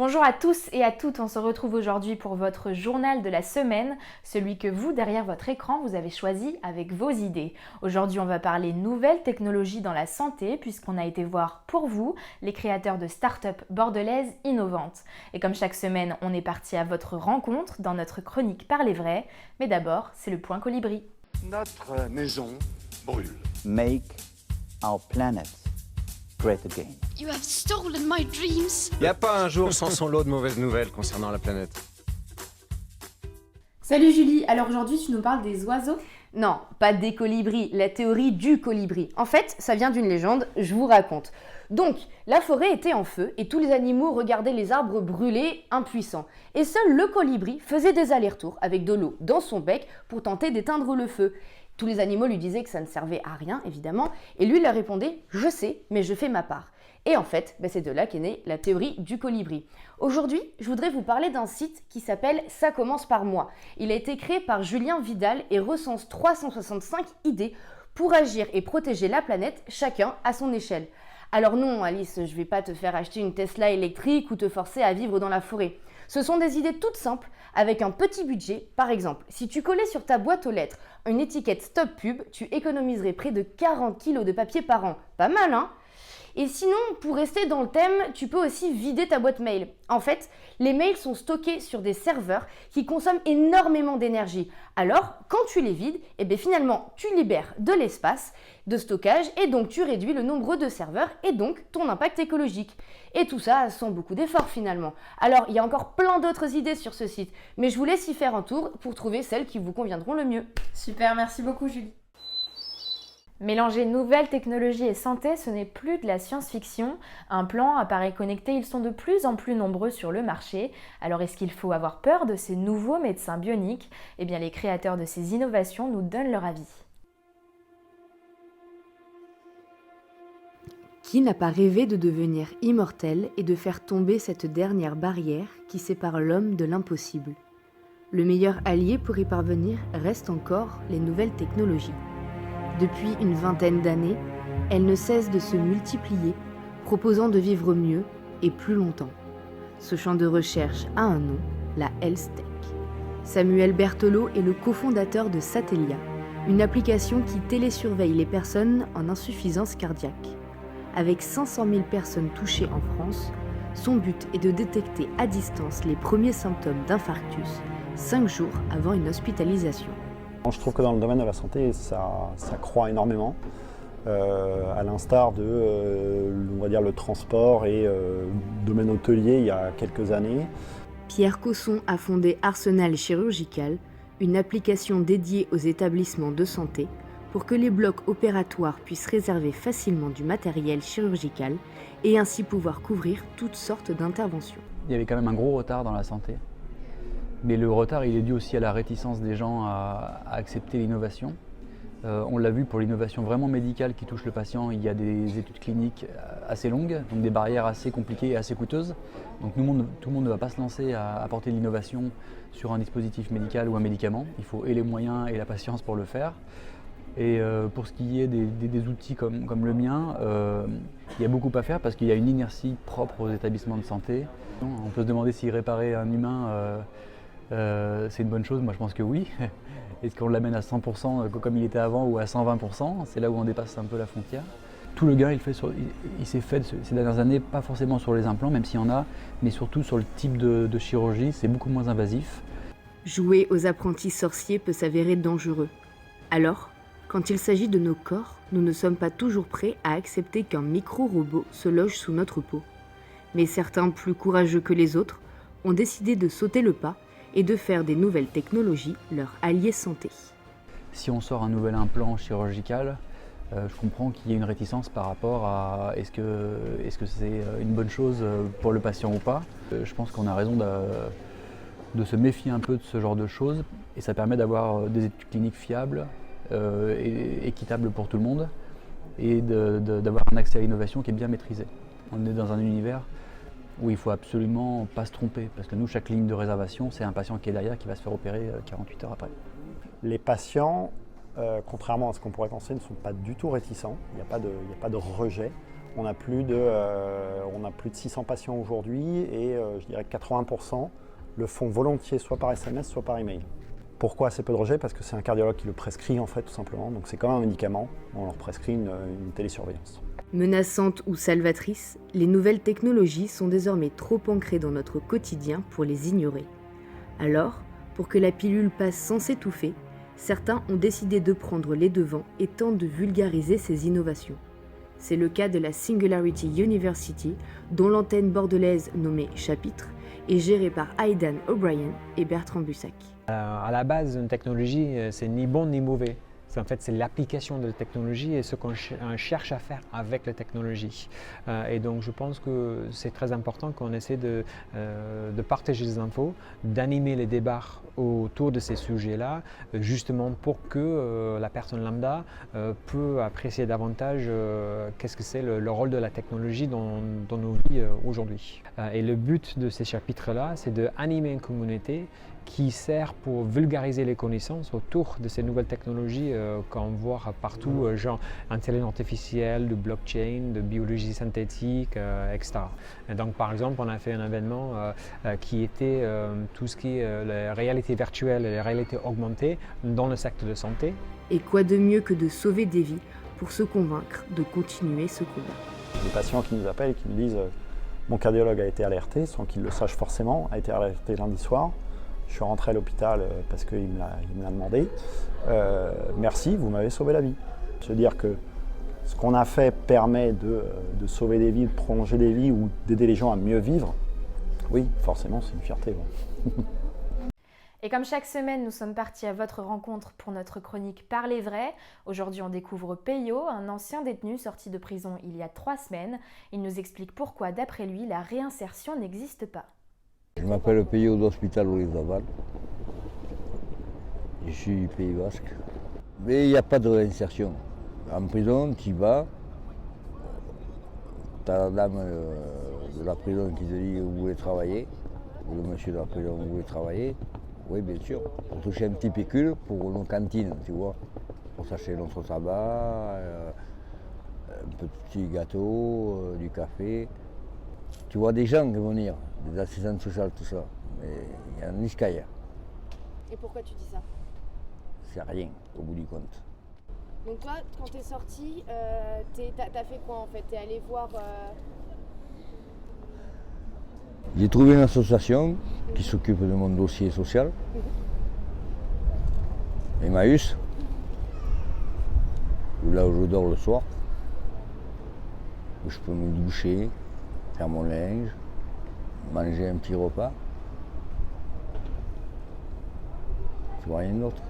Bonjour à tous et à toutes, on se retrouve aujourd'hui pour votre journal de la semaine, celui que vous, derrière votre écran, vous avez choisi avec vos idées. Aujourd'hui, on va parler nouvelles technologies dans la santé, puisqu'on a été voir pour vous les créateurs de start-up bordelaises innovantes. Et comme chaque semaine, on est parti à votre rencontre dans notre chronique Parlez vrai, mais d'abord, c'est le point colibri. Notre maison brûle. Make our planet great again. You have stolen my dreams. Y a pas un jour sans son lot de mauvaises nouvelles concernant la planète. Salut Julie, alors aujourd'hui tu nous parles des oiseaux ? Non, pas des colibris, la théorie du colibri. En fait, ça vient d'une légende, je vous raconte. Donc, la forêt était en feu et tous les animaux regardaient les arbres brûler, impuissants. Et seul le colibri faisait des allers-retours avec de l'eau dans son bec pour tenter d'éteindre le feu. Tous les animaux lui disaient que ça ne servait à rien, évidemment, et lui leur répondait « Je sais, mais je fais ma part ». Et en fait, c'est de là qu'est née la théorie du colibri. Aujourd'hui, je voudrais vous parler d'un site qui s'appelle « Ça commence par moi ». Il a été créé par Julien Vidal et recense 365 idées pour agir et protéger la planète, chacun à son échelle. Alors non, Alice, je ne vais pas te faire acheter une Tesla électrique ou te forcer à vivre dans la forêt. Ce sont des idées toutes simples, avec un petit budget. Par exemple, si tu collais sur ta boîte aux lettres une étiquette Stop Pub, tu économiserais près de 40 kg de papier par an. Pas mal, hein ? Et sinon, pour rester dans le thème, tu peux aussi vider ta boîte mail. En fait, les mails sont stockés sur des serveurs qui consomment énormément d'énergie. Alors, quand tu les vides, finalement, tu libères de l'espace de stockage et donc tu réduis le nombre de serveurs et donc ton impact écologique. Et tout ça sans beaucoup d'efforts finalement. Alors, il y a encore plein d'autres idées sur ce site, mais je vous laisse y faire un tour pour trouver celles qui vous conviendront le mieux. Super, merci beaucoup Julie. Mélanger nouvelles technologies et santé, ce n'est plus de la science-fiction. Implants, appareils connectés, ils sont de plus en plus nombreux sur le marché. Alors est-ce qu'il faut avoir peur de ces nouveaux médecins bioniques ? Eh bien, les créateurs de ces innovations nous donnent leur avis. Qui n'a pas rêvé de devenir immortel et de faire tomber cette dernière barrière qui sépare l'homme de l'impossible ? Le meilleur allié pour y parvenir reste encore les nouvelles technologies. Depuis une vingtaine d'années, elles ne cessent de se multiplier, proposant de vivre mieux et plus longtemps. Ce champ de recherche a un nom, la Health Tech. Samuel Berthelot est le cofondateur de Satellia, une application qui télésurveille les personnes en insuffisance cardiaque. Avec 500 000 personnes touchées en France, son but est de détecter à distance les premiers symptômes d'infarctus 5 jours avant une hospitalisation. Je trouve que dans le domaine de la santé, ça croît énormément, à l'instar de on va dire, le transport et le domaine hôtelier il y a quelques années. Pierre Cosson a fondé Arsenal Chirurgical, une application dédiée aux établissements de santé pour que les blocs opératoires puissent réserver facilement du matériel chirurgical et ainsi pouvoir couvrir toutes sortes d'interventions. Il y avait quand même un gros retard dans la santé. Mais le retard, il est dû aussi à la réticence des gens à accepter l'innovation. On l'a vu pour l'innovation vraiment médicale qui touche le patient, il y a des études cliniques assez longues, donc des barrières assez compliquées et assez coûteuses. Donc tout le monde ne va pas se lancer à apporter de l'innovation sur un dispositif médical ou un médicament. Il faut et les moyens et la patience pour le faire. Et pour ce qui est des outils comme le mien, il y a beaucoup à faire parce qu'il y a une inertie propre aux établissements de santé. On peut se demander si réparer un humain, c'est une bonne chose. Moi je pense que oui. Est-ce qu'on l'amène à 100% comme il était avant ou à 120%? C'est là où on dépasse un peu la frontière. Tout le gain il s'est fait ces dernières années, pas forcément sur les implants, même s'il y en a, mais surtout sur le type de chirurgie, c'est beaucoup moins invasif. Jouer aux apprentis sorciers peut s'avérer dangereux. Alors, quand il s'agit de nos corps, nous ne sommes pas toujours prêts à accepter qu'un micro-robot se loge sous notre peau. Mais certains, plus courageux que les autres, ont décidé de sauter le pas et de faire des nouvelles technologies leur allié santé. Si on sort un nouvel implant chirurgical, je comprends qu'il y ait une réticence par rapport à est-ce que c'est une bonne chose pour le patient ou pas. Je pense qu'on a raison de se méfier un peu de ce genre de choses et ça permet d'avoir des études cliniques fiables et équitables pour tout le monde et d'avoir un accès à l'innovation qui est bien maîtrisé. On est dans un univers où il ne faut absolument pas se tromper, parce que nous, chaque ligne de réservation, c'est un patient qui est derrière qui va se faire opérer 48 heures après. Les patients contrairement à ce qu'on pourrait penser, ne sont pas du tout réticents. Il n'y a pas de rejet. On a plus de 600 patients aujourd'hui et je dirais que 80% le font volontiers, soit par SMS, soit par email. Pourquoi assez peu de rejet? Parce que c'est un cardiologue qui le prescrit en fait, tout simplement. Donc c'est comme un médicament, on leur prescrit une télésurveillance. Menaçantes ou salvatrices, les nouvelles technologies sont désormais trop ancrées dans notre quotidien pour les ignorer. Alors, pour que la pilule passe sans s'étouffer, certains ont décidé de prendre les devants et tentent de vulgariser ces innovations. C'est le cas de la Singularity University, dont l'antenne bordelaise nommée Chapitre est gérée par Aidan O'Brien et Bertrand Bussac. À la base, une technologie, c'est ni bon ni mauvais. En fait, c'est l'application de la technologie et ce qu'on cherche à faire avec la technologie. Et donc, je pense que c'est très important qu'on essaie de partager des infos, d'animer les débats autour de ces sujets-là, justement pour que la personne lambda peut apprécier davantage qu'est-ce que c'est le rôle de la technologie dans nos vies aujourd'hui. Et le but de ces chapitres-là, c'est d'animer une communauté qui sert pour vulgariser les connaissances autour de ces nouvelles technologies qu'on voit partout, genre intelligence artificielle, de blockchain, de biologie synthétique, etc. Et donc par exemple, on a fait un événement qui était tout ce qui est la réalité virtuelle et la réalité augmentée dans le secteur de santé. Et quoi de mieux que de sauver des vies pour se convaincre de continuer ce combat? Des patients qui nous appellent et qui nous disent mon cardiologue a été alerté, sans qu'il le sache forcément, a été alerté lundi soir. Je suis rentré à l'hôpital parce qu'il me l'a demandé. Merci, vous m'avez sauvé la vie. Se dire que ce qu'on a fait permet de sauver des vies, de prolonger des vies ou d'aider les gens à mieux vivre, oui, forcément, c'est une fierté. Bon. Et comme chaque semaine, nous sommes partis à votre rencontre pour notre chronique Parlez vrai. Aujourd'hui, on découvre Peyo, un ancien détenu sorti de prison il y a 3 semaines. Il nous explique pourquoi, d'après lui, la réinsertion n'existe pas. Je m'appelle Peyo d'Hospital Olizaval. Je suis du Pays Basque. Mais il n'y a pas de réinsertion. En prison, tu y vas, tu as la dame de la prison qui te dit où vous voulez travailler, ou le monsieur de la prison où vous voulez travailler. Oui, bien sûr, pour toucher un petit pécule pour nos cantines, tu vois, pour s'acheter notre tabac, un petit gâteau, du café. Tu vois des gens qui vont venir, des assistants sociaux, tout ça, mais il y en a ni qu'ailleurs. Et pourquoi tu dis ça? C'est rien, au bout du compte. Donc toi, quand t'es sorti, t'as fait quoi en fait? T'es allé voir... J'ai trouvé une association qui s'occupe de mon dossier social, Emmaüs, là où je dors le soir, où je peux me doucher, faire mon linge, manger un petit repas. Tu vois rien d'autre.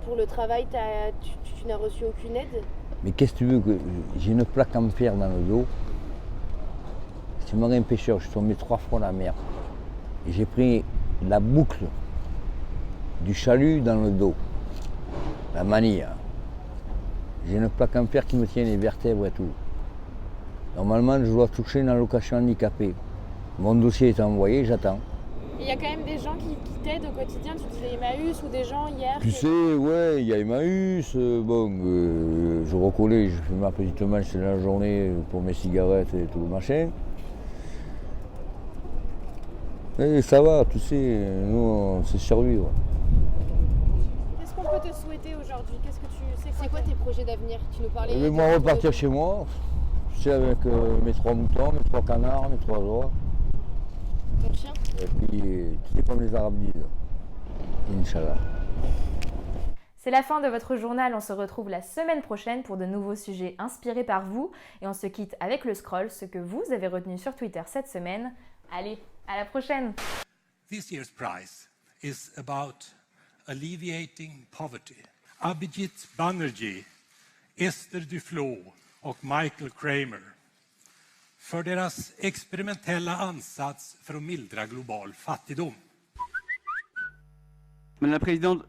Pour le travail, tu n'as reçu aucune aide? Mais qu'est-ce que tu veux que... J'ai une plaque en fer dans le dos. Je suis marin pêcheur, je suis tombé 3 fois dans la mer. Et j'ai pris la boucle du chalut dans le dos, la manille. J'ai une plaque en fer qui me tient les vertèbres et tout. Normalement, je dois toucher une allocation handicapée. Mon dossier est envoyé, j'attends. Il y a quand même des gens qui t'aident au quotidien, tu disais Emmaüs ou des gens hier? Tu sais, ouais, il y a Emmaüs, je reconnais, je fais ma petite manche de la journée pour mes cigarettes et tout le machin. Et ça va, tu sais, nous, on sait survivre. Qu'est-ce qu'on peut te souhaiter aujourd'hui? Qu'est-ce que tu sais? C'est quoi tes projets d'avenir? Tu nous parlais... Je vais moi repartir chez moi, tu sais, avec mes 3 moutons, mes 3 canards, mes 3 oies. Ton chien? Et puis, tu sais, comme les Arabes disent, Inch'Allah. C'est la fin de votre journal, on se retrouve la semaine prochaine pour de nouveaux sujets inspirés par vous. Et on se quitte avec le scroll, ce que vous avez retenu sur Twitter cette semaine. Allez, à la prochaine! This year's prize is about alleviating poverty. Abhijit Banerjee, Esther Duflo och Michael Kramer för deras experimentella ansats för att mildra global fattigdom. Madame la Présidente,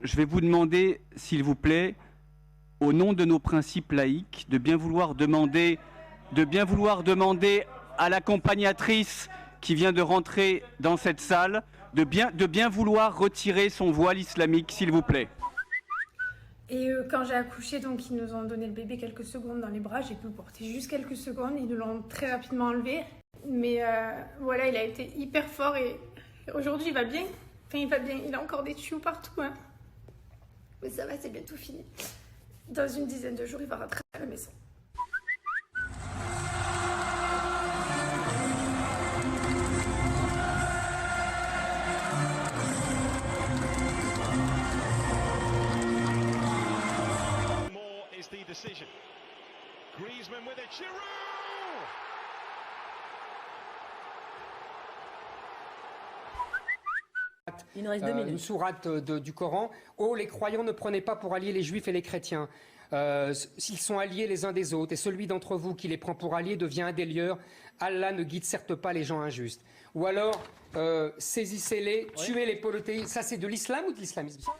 je vais vous demander, s'il vous plaît, au nom de nos principes laïques, de bien vouloir demander à l'accompagnatrice qui vient de rentrer dans cette salle, de bien vouloir retirer son voile islamique, s'il vous plaît. Et quand j'ai accouché, donc ils nous ont donné le bébé quelques secondes dans les bras. J'ai pu le porter juste quelques secondes. Ils nous l'ont très rapidement enlevé. Mais voilà, il a été hyper fort et aujourd'hui il va bien. Enfin, il va bien. Il a encore des tuyaux partout. Hein. Mais ça va, c'est bientôt fini. Dans une dizaine de jours, il va rentrer à la maison. Griezmann with it, Giroud! Il nous reste 2 minutes. Une sourate du Coran. Oh, les croyants ne prenaient pas pour alliés les juifs et les chrétiens. S'ils sont alliés les uns des autres, et celui d'entre vous qui les prend pour alliés devient un des lieurs, Allah ne guide certes pas les gens injustes. Ou alors, saisissez-les, tuez les polythéistes. Ça, c'est de l'islam ou de l'islamisme?